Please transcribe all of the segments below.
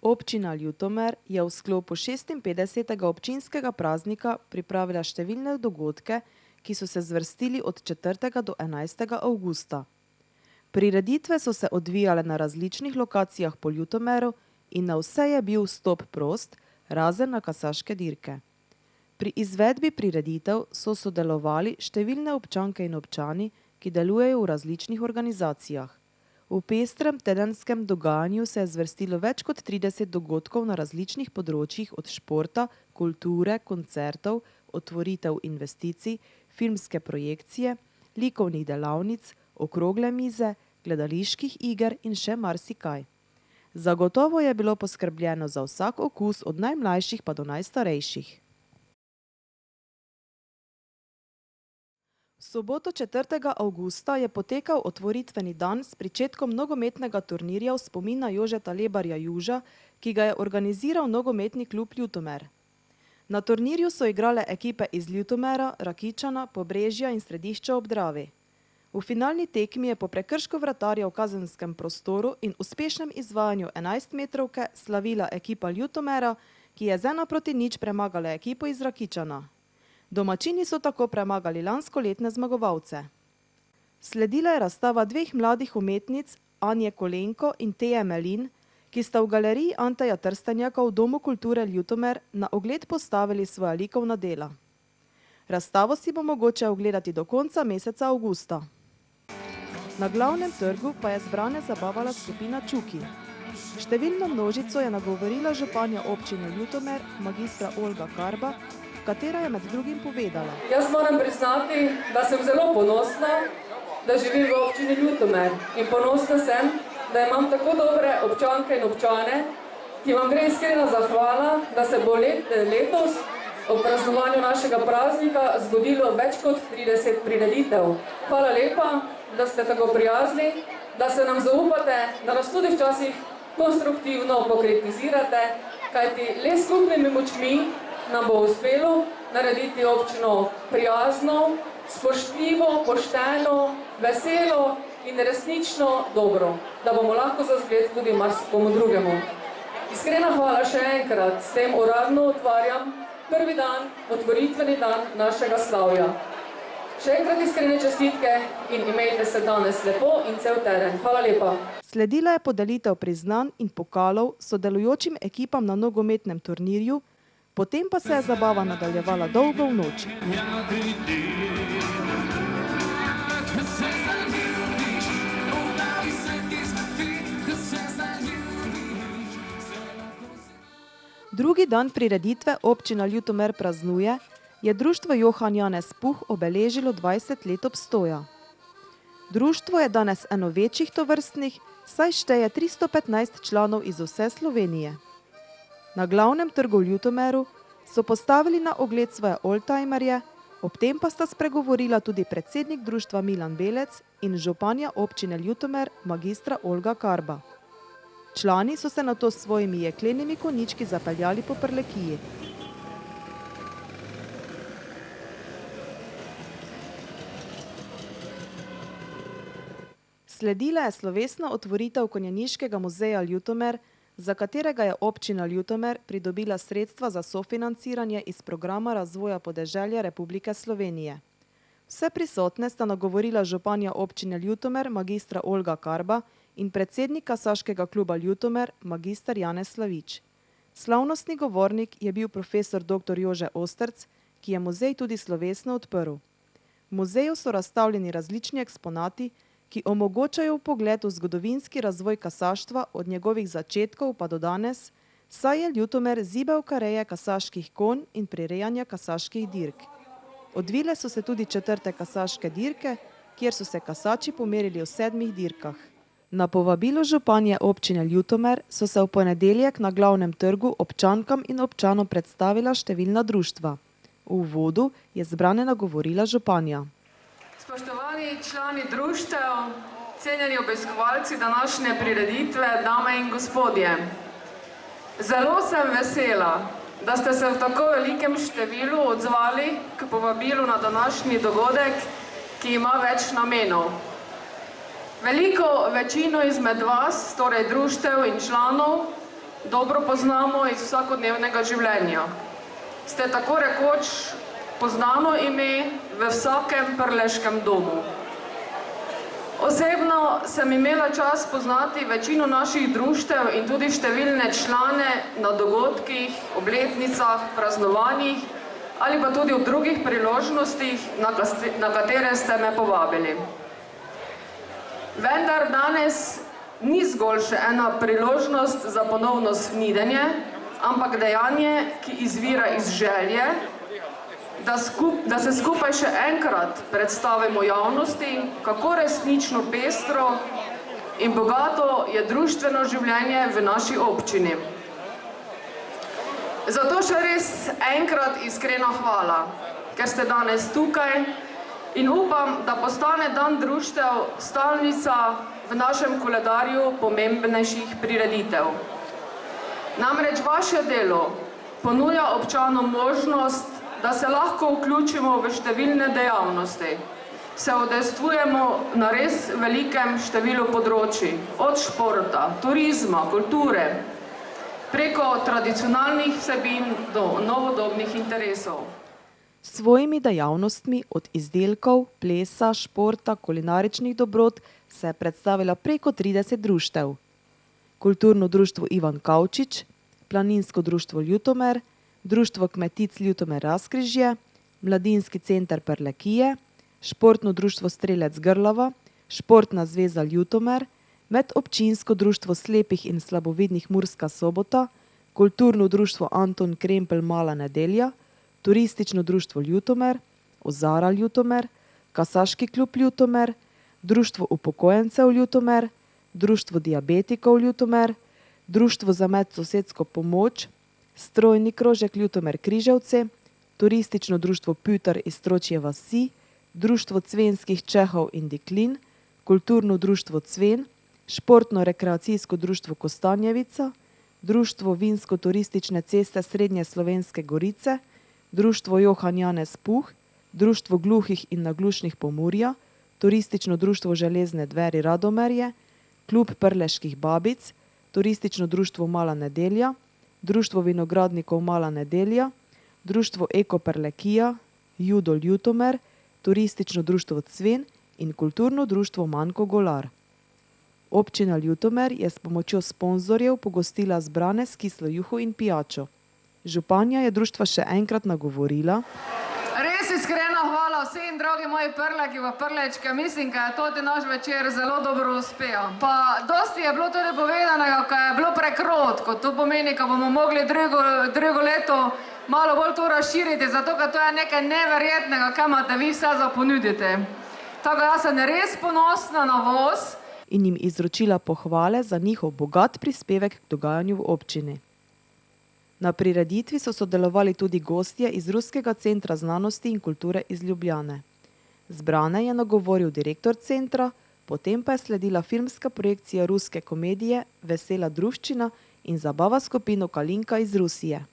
Občina Ljutomer je v sklopu 56. občinskega praznika pripravila številne dogodke, ki so se zvrstili od 4. do 11. avgusta. Prireditve so se odvijale na različnih lokacijah po Ljutomeru in na vse je bil vstop prost, razen na kasaške dirke. Pri izvedbi prireditev so sodelovali številne občanke in občani, ki delujejo v različnih organizacijah. V pestrem tedenskem dogajanju se je zvrstilo več kot 30 dogodkov na različnih področjih od športa, kulture, koncertov, otvoritev investicij, filmske projekcije, likovnih delavnic, okrogle mize, gledaliških iger in še marsikaj. Zagotovo je bilo poskrbljeno za vsak okus od najmlajših pa do najstarejših. V soboto 4. avgusta je potekal otvoritveni dan s pričetkom nogometnega turnirja v spomin na Jožeta Lebarja Juža, ki ga je organiziral nogometni klub Ljutomer. Na turnirju so igrale ekipe iz Ljutomera, Rakičana, Pobrežja in Središča ob Dravi. V finalni tekmi je po prekršku vratarja v kazenskem prostoru in uspešnem izvajanju 11-metrovke slavila ekipa Ljutomera, ki je z 1:0 premagala ekipo iz Rakičana. Domačini so tako premagali lanskoletne zmagovalce. Sledila je razstava dveh mladih umetnic, Anje Kolenko in Teje Melin, ki sta v galeriji Anteja Trstenjaka v Domu kulture Ljutomer na ogled postavili svoja likovna dela. Razstavo si bo mogoče ogledati do konca meseca avgusta. Na glavnem trgu pa je zbrane zabavala skupina Čuki. Številno množico je nagovorila županja občine Ljutomer, magistra Olga Karba, katera je med drugim povedala. Jaz moram priznati, da sem zelo ponosna, da živim v občini Ljutomer in ponosna sem, da imam tako dobre občanke in občane, ki vam gre iskrena zahvala, da se bo letos ob praznovanju našega praznika zgodilo več kot 30 prireditev. Hvala lepa, da ste tako prijazni, da se nam zaupate, da nas tudi včasih konstruktivno pokritizirate, kajti le s skupnimi močmi nam bo uspelo narediti občino prijazno, spoštljivo, pošteno, veselo in resnično dobro, da bomo lahko za zgled tudi marsikomu drugemu. Iskrena hvala še enkrat, s tem uradno otvarjam prvi dan, otvoritveni dan našega slavja. Še enkrat iskrene čestitke in imejte se danes lepo in cel teden. Hvala lepa. Sledila je podelitev priznanj in pokalov sodelujočim ekipam na nogometnem turnirju, potem pa se je zabava nadaljevala dolgo v noč. Drugi dan prireditve občina Ljutomer praznuje je društvo Johan Janez Puh obeležilo 20 let obstoja. Društvo je danes eno večjih tovrstnih, saj šteje 315 članov iz vse Slovenije. Na glavnem trgu v Ljutomeru so postavili na ogled svoje oldtimerje, ob tem pa sta spregovorila tudi predsednik društva Milan Belec in županja občine Ljutomer magistra Olga Karba. Člani so se nato s svojimi jeklenimi konjički zapeljali po Prlekiji. Sledila je slovesna otvoritev Konjeniškega muzeja Ljutomer, za katerega je občina Ljutomer pridobila sredstva za sofinanciranje iz programa razvoja podeželja Republike Slovenije. Vse prisotne sta nagovorila županja občine Ljutomer magistra Olga Karba in predsednik kasaškega kluba Ljutomer magister Janez Slavič. Slavnostni govornik je bil profesor dr. Jože Osterc, ki je muzej tudi slovesno odprl. V muzeju so razstavljeni različni eksponati, ki omogočajo vpogled v zgodovinski razvoj kasaštva od njegovih začetkov pa do danes, saj je Ljutomer zibelka reje kasaških konj in prirejanja kasaških dirk. Odvile so se tudi 4. kasaške dirke, kjer so se kasači pomerili v 7 dirkah. Na povabilo županje občine Ljutomer so se v ponedeljek na glavnem trgu občankam in občanom predstavila številna društva. V uvodu je zbrane nagovorila županja. Spoštovani člani društev, cenjeni obiskovalci današnje prireditve, dame in gospodje. Zelo sem vesela, da ste se v tako velikem številu odzvali k povabilu na današnji dogodek, ki ima več namenov. Veliko večino izmed vas, torej društev in članov, dobro poznamo iz vsakodnevnega življenja. Ste tako rekoč poznano ime v vsakem prleškem domu. Osebno sem imela čas poznati večino naših društev in tudi številne člane na dogodkih, obletnicah, praznovanjih ali pa tudi v drugih priložnostih, na katere ste me povabili. Vendar danes ni zgolj še ena priložnost za ponovno snidenje, ampak dejanje, ki izvira iz želje, da se skupaj še enkrat predstavimo javnosti, kako resnično pestro in bogato je društveno življenje v naši občini. Zato še res enkrat iskrena hvala, ker ste danes tukaj in upam, da postane dan društev stalnica v našem koledarju pomembnejših prireditev. Namreč vaše delo ponuja občanom možnost, da se lahko vključimo v številne dejavnosti. Se udejstvujemo na res velikem številu področij, od športa, turizma, kulture, preko tradicionalnih vsebin do novodobnih interesov. S svojimi dejavnostmi od izdelkov, plesa, športa, kulinaričnih dobrot se je predstavila preko 30 društev. Kulturno društvo Ivan Kavčič, Planinsko društvo Ljutomer, Društvo kmetic Ljutomer Razkrižje, Mladinski center Prlekije, Športno društvo Strelec Grlava, Športna zveza Ljutomer, Medobčinsko društvo slepih in slabovidnih Murska Sobota, Kulturno društvo Anton Krempelj Mala Nedelja, Turistično društvo Ljutomer, Ozara Ljutomer, Kasaški klub Ljutomer, Društvo upokojencev Ljutomer, Društvo diabetikov Ljutomer, Društvo za medsosedsko pomoč, Strojni krožek Ljutomer Križevci, Turistično društvo Püter iz Stročje vasi, Društvo cvenskih Čehov in Diklin, Kulturno društvo Cven, Športno-rekreacijsko društvo Kostanjevica, Društvo vinsko-turistične ceste Srednje Slovenske Gorice, Društvo Johan Janez Puh, Društvo gluhih in naglušnih Pomurja, Turistično društvo Železne dveri Radomerje, Klub prleških babic, Turistično društvo Mala Nedelja, Društvo vinogradnikov Mala Nedelja, Društvo Eko Prlekija, Judo Ljutomer, Turistično društvo Cven in Kulturno društvo Manko Golar. Občina Ljutomer je s pomočjo sponzorjev pogostila zbrane s kislo juho in pijačo. Županja je društva še enkrat nagovorila: Res iskrena hvala vsem, dragi moji prleki v Prlečke, mislim, da je toti naš večer zelo dobro uspel. Pa dosti je bilo tudi povedanega, ko je bilo prekrotko, to pomeni, ko bomo mogli drugo leto malo bolj to razširiti, zato ker to je nekaj neverjetnega, kaj imate vi vse za ponuditi. Tako jaz sem res ponosna na vas. In jim izročila pohvale za njihov bogat prispevek k dogajanju v občini. Na prireditvi so sodelovali tudi gostje iz Ruskega centra znanosti in kulture iz Ljubljane. Zbrane je nagovoril direktor centra, potem pa je sledila filmska projekcija ruske komedije Vesela druščina in zabava skupino Kalinka iz Rusije.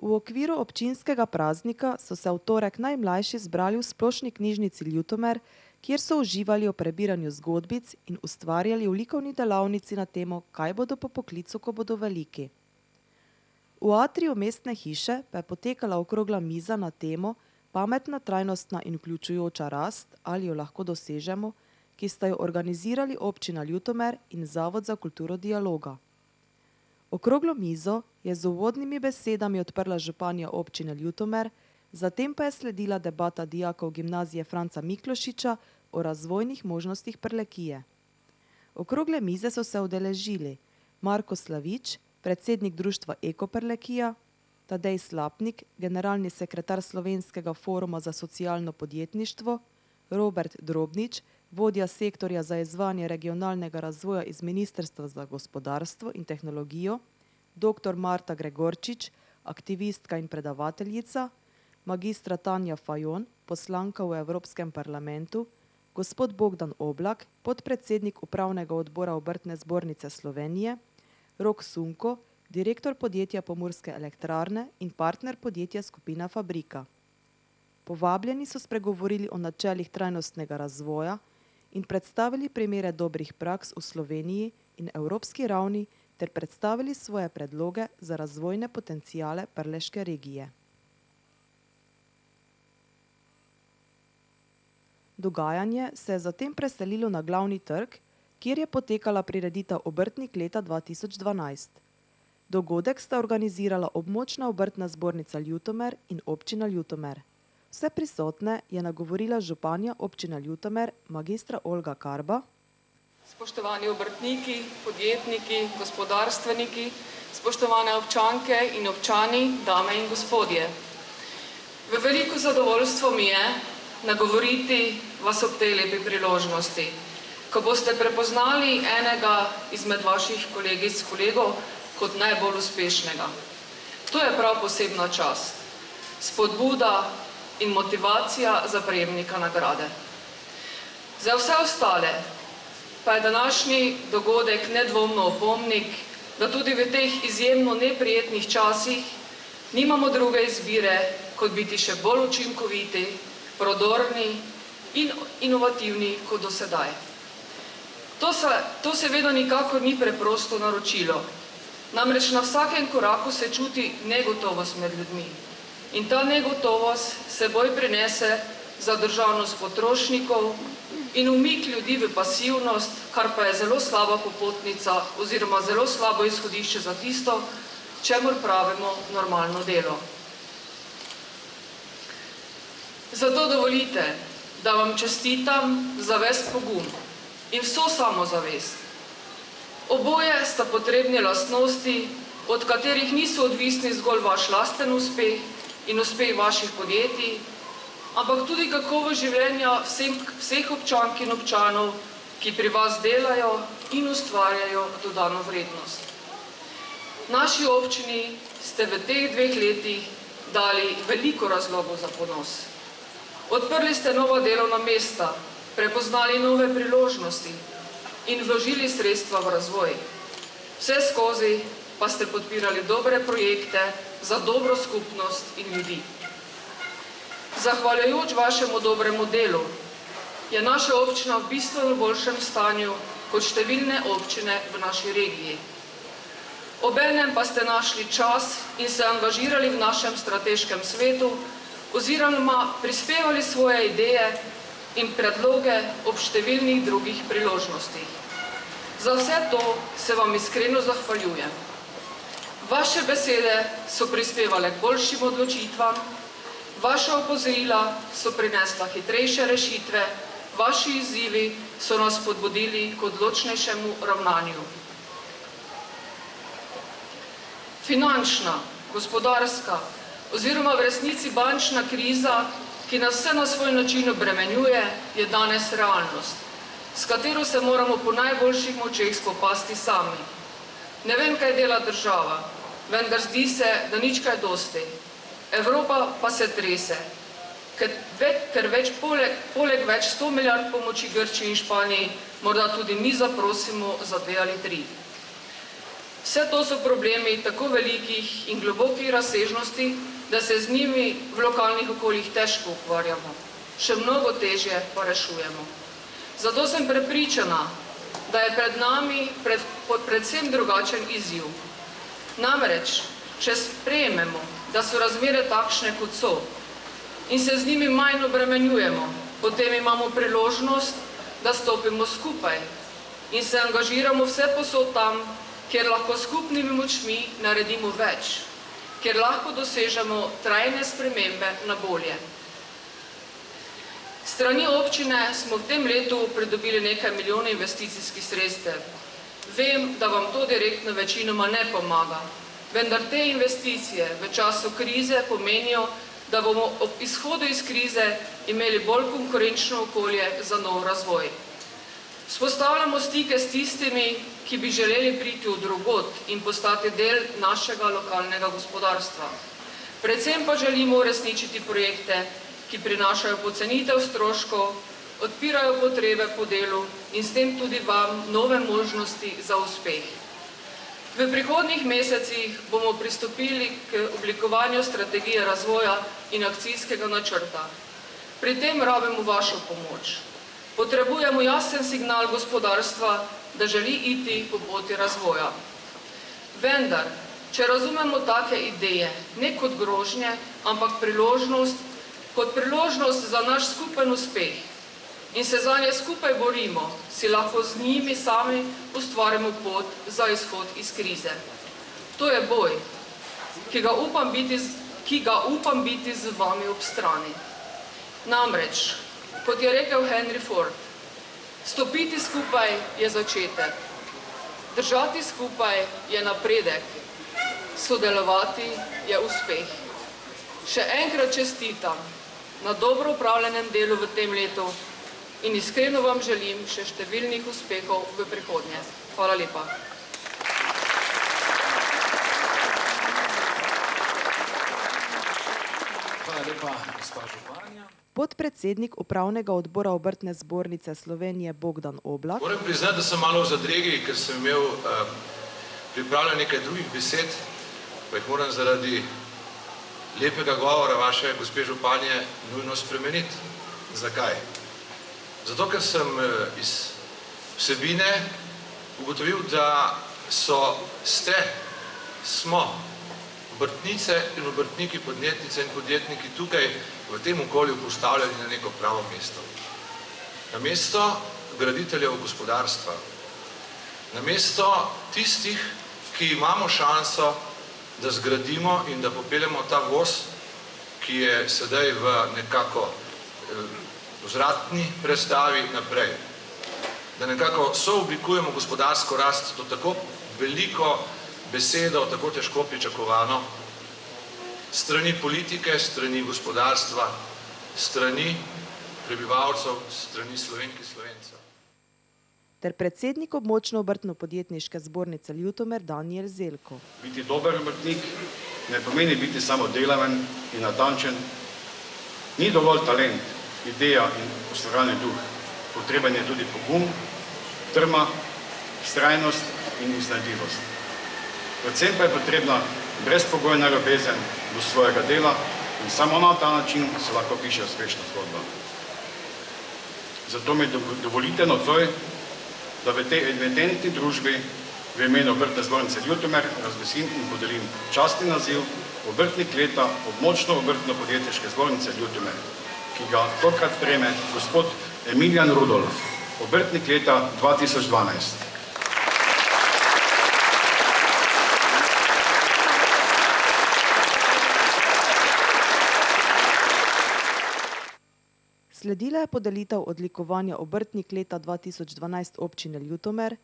V okviru občinskega praznika so se v torek najmlajši zbrali v splošni knjižnici Ljutomer, kjer so uživali o prebiranju zgodbic in ustvarjali v likovni delavnici na temo, kaj bodo po poklicu, ko bodo veliki. V atriju mestne hiše pa je potekala okrogla miza na temo Pametna, trajnostna in vključujoča rast, ali jo lahko dosežemo, ki sta jo organizirali občina Ljutomer in Zavod za kulturo dialoga. Okroglo mizo je z uvodnimi besedami odprla županja občine Ljutomer, zatem pa je sledila debata dijakov gimnazije Franca Miklošiča o razvojnih možnostih Prlekije. Okrogle mize so se udeležili Marko Slavič, predsednik društva Eko Prlekija, Tadej Slapnik, generalni sekretar Slovenskega foruma za socialno podjetništvo, Robert Drobnič, vodja sektorja za izvajanje regionalnega razvoja iz Ministrstva za gospodarstvo in tehnologijo, dr. Marta Gregorčič, aktivistka in predavateljica, magistra Tanja Fajon, poslanka v Evropskem parlamentu, gospod Bogdan Oblak, podpredsednik upravnega odbora Obrtne zbornice Slovenije, Rok Sunko, direktor podjetja Pomurske elektrarne in partner podjetja Skupina Fabrika. Povabljeni so spregovorili o načelih trajnostnega razvoja in predstavili primere dobrih praks v Sloveniji in evropski ravni ter predstavili svoje predloge za razvojne potencijale Prleške regije. Dogajanje se je zatem preselilo na glavni trg, kjer je potekala prireditev Obrtnik leta 2012. Dogodek sta organizirala Območna obrtna zbornica Ljutomer in občina Ljutomer. Vse prisotne je nagovorila županja občine Ljutomer, magistra Olga Karba. Spoštovani obrtniki, podjetniki, gospodarstveniki, spoštovane občanke in občani, dame in gospodje. V veliko zadovoljstvo mi je nagovoriti vas ob tej lepi priložnosti, ko boste prepoznali enega izmed vaših kolegic, kolegov kot najbolj uspešnega. To je prav posebna čast, spodbuda in motivacija za prejemnika nagrade. Za vse ostale pa je današnji dogodek nedvomno opomnik, da tudi v teh izjemno neprijetnih časih nimamo druge izbire, kot biti še bolj učinkoviti, prodorni in inovativni kot do sedaj. To seveda nikakor ni preprosto naročilo. Namreč na vsakem koraku se čuti negotovost med ljudmi. In ta negotovost seboj prinese zadržanost potrošnikov in umik ljudi v pasivnost, kar pa je zelo slaba popotnica oziroma zelo slabo izhodišče za tisto, čemur pravimo normalno delo. Zato dovolite, da vam čestitam za ves pogum in vso samozavest. Oboje sta potrebne lastnosti, od katerih niso odvisni zgolj vaš lasten uspeh in uspeh vaših podjetij, ampak tudi kakovost življenja vseh občank in občanov, ki pri vas delajo in ustvarjajo dodano vrednost. Naši občini ste v teh 2 letih dali veliko razlogov za ponos. Odprli ste nova delovna mesta, prepoznali nove priložnosti in vložili sredstva v razvoj. Vse skozi pa ste podpirali dobre projekte za dobro skupnost in ljudi. Zahvaljujoč vašemu dobremu delu je naša občina v bistveno boljšem stanju kot številne občine v naši regiji. Obenem pa ste našli čas in se angažirali v našem strateškem svetu oziroma prispevali svoje ideje in predloge ob številnih drugih priložnostih. Za vse to se vam iskreno zahvaljujem. Vaše besede so prispevale k boljšim odločitvam, vaša opozorila so prinesla hitrejše rešitve, vaši izzivi so nas spodbudili k odločnejšemu ravnanju. Finančna, gospodarska oziroma v resnici bančna kriza, ki nas vse na svoj način obremenjuje, je danes realnost, s katero se moramo po najboljših močeh spopasti sami. Ne vem, kaj dela država, vendar zdi se, da nič kaj dosti. Evropa pa se trese, ker poleg več 100 milijard pomoči Grčiji in Španiji, morda tudi mi zaprosimo za 2 ali 3. Vse to so problemi tako velikih in globokih razsežnosti, da se z njimi v lokalnih okoljih težko ukvarjamo. Še mnogo težje pa rešujemo. Zato sem prepričana, da je pred nami predvsem drugačen izziv. Namreč, če sprejmemo, da so razmere takšne, kot so, in se z njimi manj obremenjujemo, potem imamo priložnost, da stopimo skupaj in se angažiramo vse posod tam, kjer lahko skupnimi močmi naredimo več, kjer lahko dosežemo trajne spremembe na bolje. S strani občine smo v tem letu pridobili nekaj milijonov investicijskih sredstev. Vem, da vam to direktno večinoma ne pomaga, vendar te investicije v času krize pomenijo, da bomo ob izhodu iz krize imeli bolj konkurenčno okolje za nov razvoj. Vzpostavljamo stike s tistimi, ki bi želeli priti v drugot in postati del našega lokalnega gospodarstva. Predvsem pa želimo uresničiti projekte, ki prinašajo pocenitev stroškov, odpirajo potrebe po delu in s tem tudi vam nove možnosti za uspeh. V prihodnjih mesecih bomo pristopili k oblikovanju strategije razvoja in akcijskega načrta. Pri tem rabimo vašo pomoč. Potrebujemo jasen signal gospodarstva, da želi iti po poti razvoja. Vendar, če razumemo take ideje, ne kot grožnje, ampak kot priložnost za naš skupen uspeh in se zanje skupaj borimo, si lahko z njimi sami ustvarimo pot za izhod iz krize. To je boj, ki ga upam biti z vami ob strani. Namreč, kot je rekel Henry Ford, stopiti skupaj je začetek, držati skupaj je napredek, sodelovati je uspeh. Še enkrat čestitam na dobro opravljenem delu v tem letu in iskreno vam želim še številnih uspehov v prihodnje. Hvala lepa. Hvala lepa, gospa županja. Podpredsednik Upravnega odbora Obrtne zbornice Slovenije Bogdan Oblak. Moram priznati, da sem malo v zadregi, ker sem imel pripravljeno nekaj drugih besed, pa jih moram zaradi lepega govora vaše gospe županje nujno spremeniti. Zakaj? Zato, ker sem iz vsebine ugotovil, da smo obrtnice in obrtniki, podjetnice in podjetniki tukaj v tem okolju postavljali na neko pravo mesto. Na mesto graditeljev gospodarstva. Na mesto tistih, ki imamo šanso, da zgradimo in da popeljemo ta voz, ki je sedaj v nekako vzvratni prestavi naprej. Da nekako sooblikujemo gospodarsko rast, to tako veliko besedo, tako težko pričakovano, strani politike, strani gospodarstva, strani prebivalcev, strani Slovenk in Slovencev. Ter predsednik območno obrtno-podjetniške zbornice Ljutomer Danijel Zelko. Biti dober obrtnik ne pomeni biti samo delaven in natančen. Ni dovolj talent, ideja in ustvarjalni duh. Potreben je tudi pogum, trma, vztrajnost in iznajdljivost. Predvsem pa je potrebna brezpogojna ljubezen do svojega dela in samo na ta način se lahko piše uspešna zgodba. Zato mi dovolite nocoj, da v tej evidentni družbi v imenu Obrtne zbornice Ljutomer razglasim in podelim častni naziv Obrtnik leta območno obrtno-podjetniške zbornice Ljutomer, ki ga tokrat prejme gospod Emilijan Rudolf, Obrtnik leta 2012. Sledila je podelitev odlikovanja Obrtnik leta 2012 občine Ljutomer,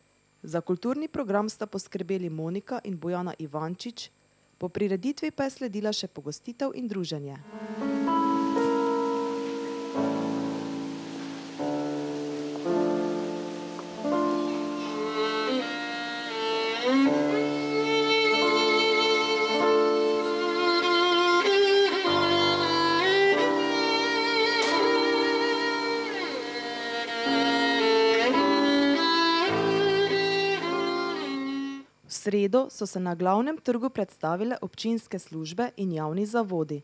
za kulturni program sta poskrbeli Monika in Bojana Ivančič, po prireditvi pa je sledila še pogostitev in druženje. V sredo so se na glavnem trgu predstavile občinske službe in javni zavodi.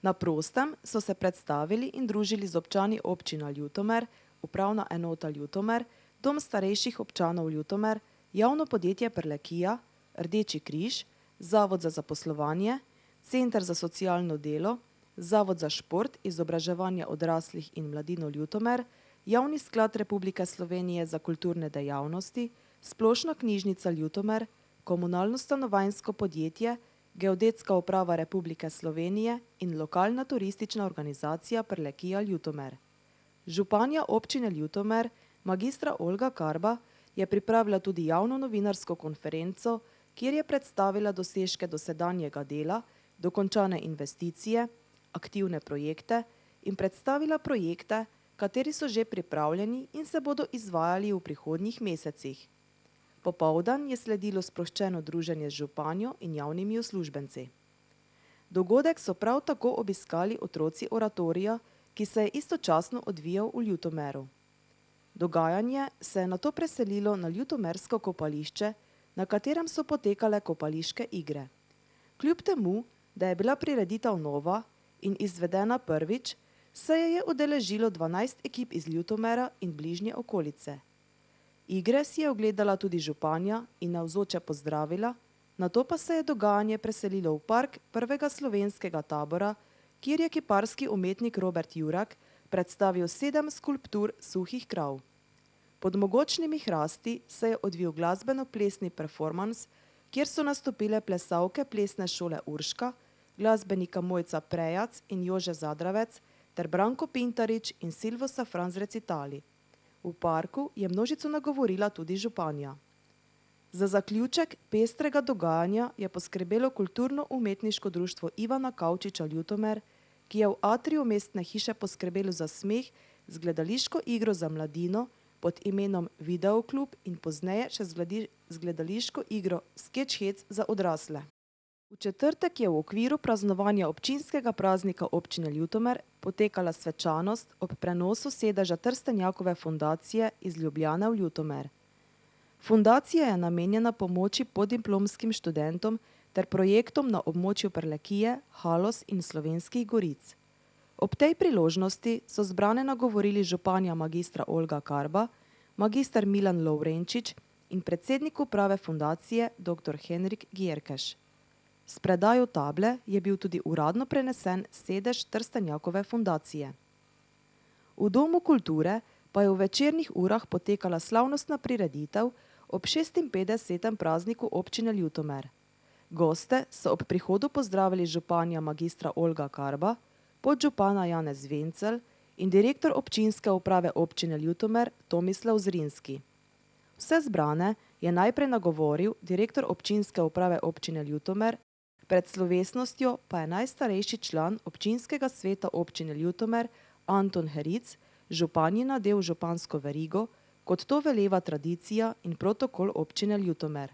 Na prostem so se predstavili in družili z občani občina Ljutomer, upravna enota Ljutomer, dom starejših občanov Ljutomer, javno podjetje Prlekija, Rdeči križ, Zavod za zaposlovanje, Center za socialno delo, Zavod za šport, izobraževanje odraslih in mladino Ljutomer, Javni sklad Republike Slovenije za kulturne dejavnosti, Splošna knjižnica Ljutomer, Komunalno stanovanjsko podjetje, Geodetska uprava Republike Slovenije in lokalna turistična organizacija Prlekija Ljutomer. Županja občine Ljutomer, magistra Olga Karba, je pripravila tudi javno novinarsko konferenco, kjer je predstavila dosežke dosedanjega dela, dokončane investicije, aktivne projekte in predstavila projekte, kateri so že pripravljeni in se bodo izvajali v prihodnjih mesecih. Popoldan je sledilo sproščeno druženje z županjo in javnimi uslužbenci. Dogodek so prav tako obiskali otroci oratorija, ki se je istočasno odvijal v Ljutomeru. Dogajanje se je nato preselilo na ljutomersko kopališče, na katerem so potekale kopališke igre. Kljub temu, da je bila prireditev nova in izvedena prvič, se je udeležilo 12 ekip iz Ljutomera in bližnje okolice. Igre si je ogledala tudi županja in navzoče pozdravila, nato pa se je dogajanje preselilo v park prvega slovenskega tabora, kjer je kiparski umetnik Robert Jurak predstavil 7 skulptur suhih krav. Pod mogočnimi hrasti se je odvil glasbeno-plesni performans, kjer so nastopile plesalke plesne šole Urška, glasbenika Mojca Prejac in Jože Zadravec ter Branko Pintarič in Silvo Safran z recitali. V parku je množico nagovorila tudi županja. Za zaključek pestrega dogajanja je poskrbelo kulturno-umetniško društvo Ivana Kavčiča Ljutomer, ki je v atriju mestne hiše poskrbelo za smeh z gledališko igro za mladino pod imenom Videoklub in pozneje še z gledališko igro Sketch-Hec za odrasle. V četrtek je v okviru praznovanja občinskega praznika občine Ljutomer potekala svečanost ob prenosu sedeža Trstenjakove fundacije iz Ljubljane v Ljutomer. Fundacija je namenjena pomoči podiplomskim študentom ter projektom na območju Prlekije, Haloz in Slovenskih goric. Ob tej priložnosti so zbrane nagovorili županja magistra Olga Karba, magister Milan Lovrenčič in predsednik uprave fundacije dr. Henrik Gjerkeš. S predajo table je bil tudi uradno prenesen sedež Trstenjakove fundacije. V Domu kulture pa je v večernih urah potekala slavnostna prireditev ob 56. prazniku občine Ljutomer. Goste so ob prihodu pozdravili županja magistra Olga Karba, podžupana Janez Vencel in direktor občinske uprave občine Ljutomer Tomislav Zrinski. Vse zbrane je najprej nagovoril direktor občinske uprave občine Ljutomer, pred slovesnostjo pa je najstarejši član občinskega sveta občine Ljutomer Anton Heric županji nadel župansko verigo, kot to veleva tradicija in protokol občine Ljutomer.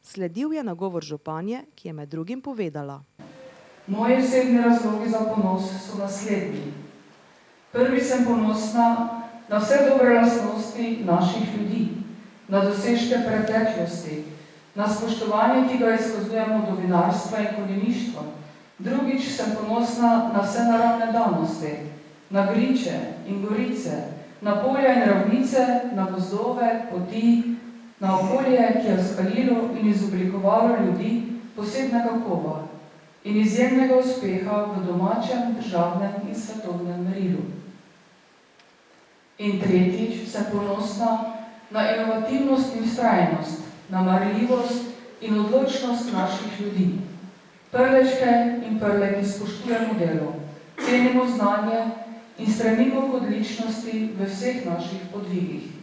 Sledil je nagovor županje, ki je med drugim povedala. Moji osebni razlogi za ponos so naslednji. Prvi sem ponosna na vse dobre lastnosti naših ljudi, na dosežke preteklosti, na spoštovanje, ki ga izkazujemo do vinarstva in konjeništva. Drugič sem ponosna na vse naravne danosti, na griče in gorice, na polja in ravnice, na gozdove, poti, na okolje, ki je vzkalilo in izoblikovalo ljudi posebnega kova in izjemnega uspeha v domačem, državnem in svetovnem merilu. In tretjič sem ponosna na inovativnost in vztrajnost, na marljivost in odločnost naših ljudi. Prlečke in prleki spoštujemo delo, cenimo znanje in stremimo k odličnosti v vseh naših podvigih.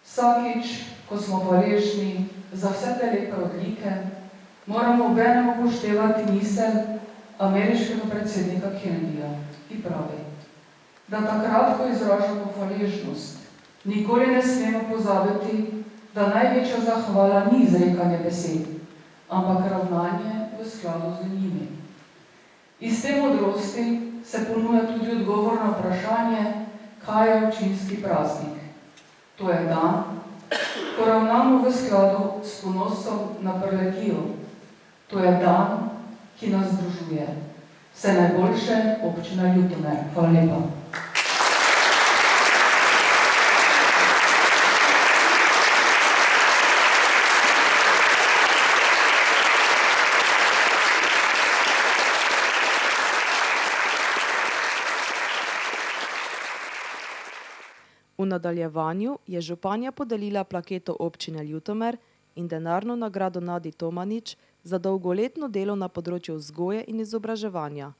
Vsakič, ko smo hvaležni za vse te lepe odlike, moramo obenem upoštevati misel ameriškega predsednika Kennedyja, ki pravi, da takrat, ko izražamo hvaležnost, nikoli ne smemo pozabiti, da največja zahvala ni izrekanje besed, ampak ravnanje v skladu z njimi. Iz te modrosti se ponuja tudi odgovor na vprašanje, kaj je občinski praznik. To je dan, ko ravnamo v skladu s ponosom na Prlekijo. To je dan, ki nas združuje. Vse najboljše, občina Ljutomer. Hvala lepa. V nadaljevanju je županja podelila plaketo občine Ljutomer in denarno nagrado Nadi Tomanič za dolgoletno delo na področju vzgoje in izobraževanja.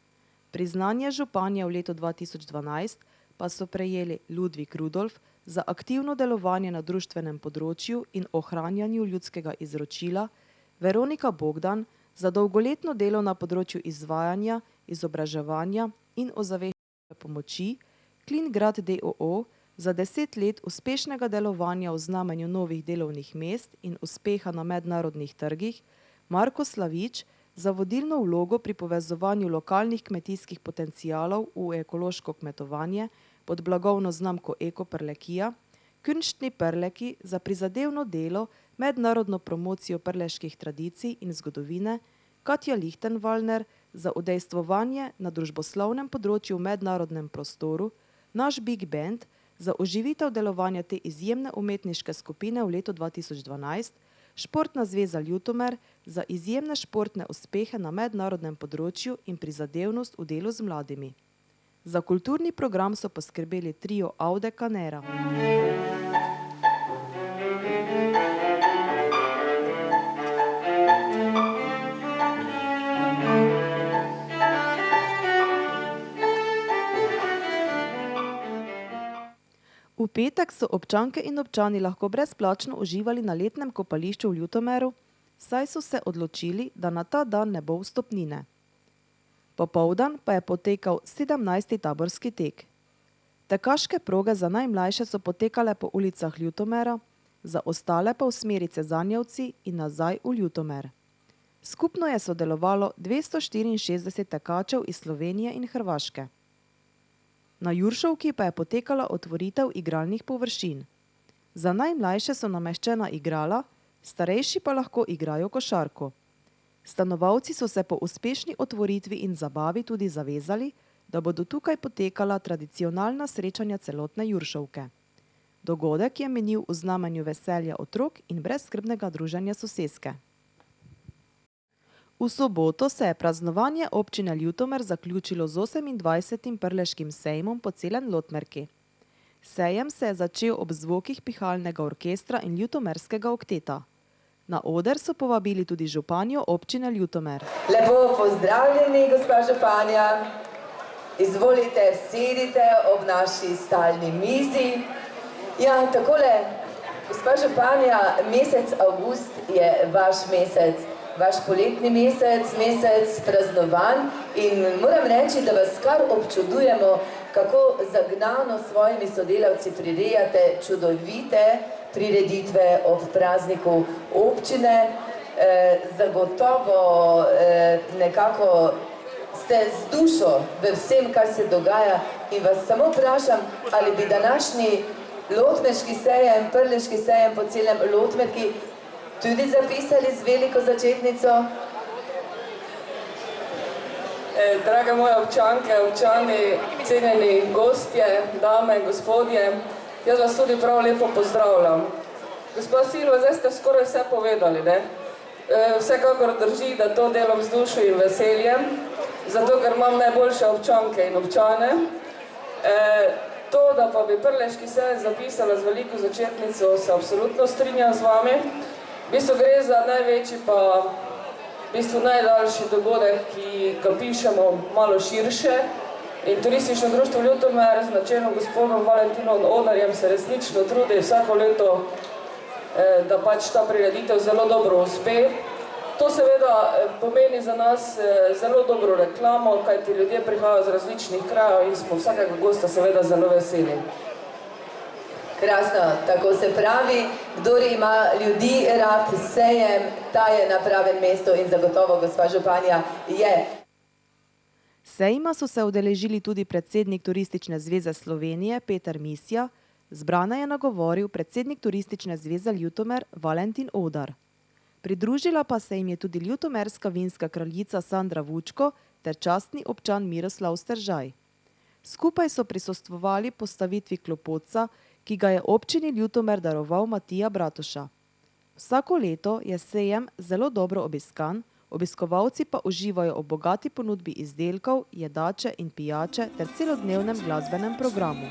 Priznanje županje v letu 2012 pa so prejeli Ludvik Rudolf za aktivno delovanje na društvenem področju in ohranjanju ljudskega izročila, Veronika Bogdan za dolgoletno delo na področju izvajanja, izobraževanja in ozaveščanja pomoči, Klingrad d.o.o. za 10 let uspešnega delovanja v znamenju novih delovnih mest in uspeha na mednarodnih trgih, Marko Slavič za vodilno vlogo pri povezovanju lokalnih kmetijskih potencialov v ekološko kmetovanje pod blagovno znamko Eko Prlekija, Kunštni Prleki za prizadevno delo, mednarodno promocijo prleških tradicij in zgodovine, Katja Lichtenwallner za udejstvovanje na družboslovnem področju v mednarodnem prostoru, naš Big Band za oživitev delovanja te izjemne umetniške skupine v letu 2012, Športna zveza Ljutomer za izjemne športne uspehe na mednarodnem področju in prizadevnost v delu z mladimi. Za kulturni program so poskrbeli trio Aude Canera. V petek so občanke in občani lahko brezplačno uživali na letnem kopališču v Ljutomeru, saj so se odločili, da na ta dan ne bo vstopnine. Popoldan pa je potekal 17. taborski tek. Tekaške proge za najmlajše so potekale po ulicah Ljutomera, za ostale pa v smeri Cezanjevci in nazaj v Ljutomer. Skupno je sodelovalo 264 tekačev iz Slovenije in Hrvaške. Na Juršovki pa je potekala otvoritev igralnih površin. Za najmlajše so nameščena igrala, starejši pa lahko igrajo košarko. Stanovalci so se po uspešni otvoritvi in zabavi tudi zavezali, da bodo tukaj potekala tradicionalna srečanja celotne Juršovke. Dogodek je minil v znamenju veselja otrok in brezskrbnega druženja soseske. V soboto se je praznovanje občine Ljutomer zaključilo z 28. prleškim sejmom po celem Lotmerki. Sejem se je začel ob zvokih pihalnega orkestra in ljutomerskega okteta. Na oder so povabili tudi županjo občine Ljutomer. Lepo pozdravljeni, gospa županja. Izvolite, sedite ob naši stalni mizi. Ja, takole, gospa županja, mesec avgust je vaš mesec. Vaš poletni mesec, mesec praznovanj in moram reči, da vas kar občudujemo, kako zagnano s svojimi sodelavci prirejate čudovite prireditve ob prazniku občine. Zagotovo nekako ste z dušo v vsem, kar se dogaja in vas samo vprašam, ali bi današnji lotmerški sejem, prleški sejem po celem Lotmerki tudi zapisali z veliko začetnico? Drage moje občanke, občani, cenjeni gostje, dame, gospodje, jaz vas tudi prav lepo pozdravljam. Gospod Silva, zdaj ste skoraj vse povedali, ne? Vsekakor drži, da to delam z dušo in veseljem, zato ker imam najboljše občanke in občane. To, da pa bi prleški sejem zapisala z veliko začetnico, se absolutno strinjam z vami. V bistvu gre za največji pa v bistvu najdaljši dogodek, ki ga pišemo malo širše. In Turistično društvo Ljutomer z načelom gospodom Valentinom Odarjem se resnično trudi vsako leto, da pač ta prireditev zelo dobro uspe. To seveda pomeni za nas zelo dobro reklamo, kajti ljudje prihajajo z različnih krajev in smo vsakega gosta seveda zelo veseli. Krasno, tako se pravi, kdor ima ljudi rad sejem, ta je na pravem mestu in zagotovo gospa županja je. Sejma so se udeležili tudi predsednik Turistične zveze Slovenije Peter Misja, zbrane je nagovoril predsednik Turistične zveze Ljutomer Valentin Odar. Pridružila pa se jim je tudi ljutomerska vinska kraljica Sandra Vučko ter častni občan Miroslav Steržaj. Skupaj so prisostvovali postavitvi klopotca, ki ga je občini Ljutomer daroval Matija Bratuša. Vsako leto je sejem zelo dobro obiskan, obiskovalci pa uživajo ob bogati ponudbi izdelkov, jedače in pijače ter celodnevnem glasbenem programu.